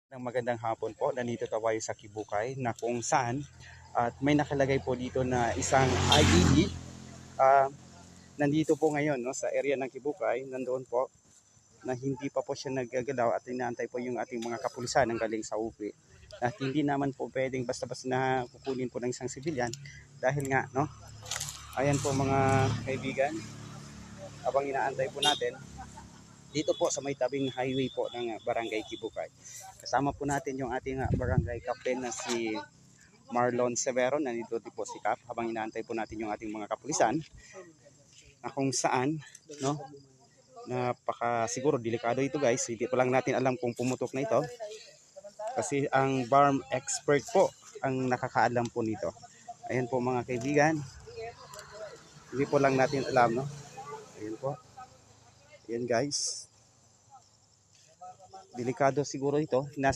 Magandang hapon po. Nandito tayo sa Kibukay na kung saan at may nakalagay po dito na isang IED. Nandito po ngayon no, sa area ng Kibukay, nandoon po na hindi pa po siya naggagalaw at inaantay po yung ating mga kapulisan ng galing sa UP. At hindi naman po pwedeng basta-basta na kukunin po ng isang sibilyan dahil nga no, ayan po mga kaibigan, habang inaantay po natin dito po sa may tabing highway po ng Barangay Kibukay. Kasama po natin yung ating barangay captain na si Marlon Severo. Nandito din po si Cap habang inaantay po natin yung ating mga kapulisan na kung saan no, siguro delikado ito guys. Hindi pa lang natin alam kung pumutok na ito kasi ang BARM expert po ang nakakaalam po nito. Ayan po mga kaibigan, hindi po lang natin alam no. Ayan po. Ayan guys, delikado siguro ito.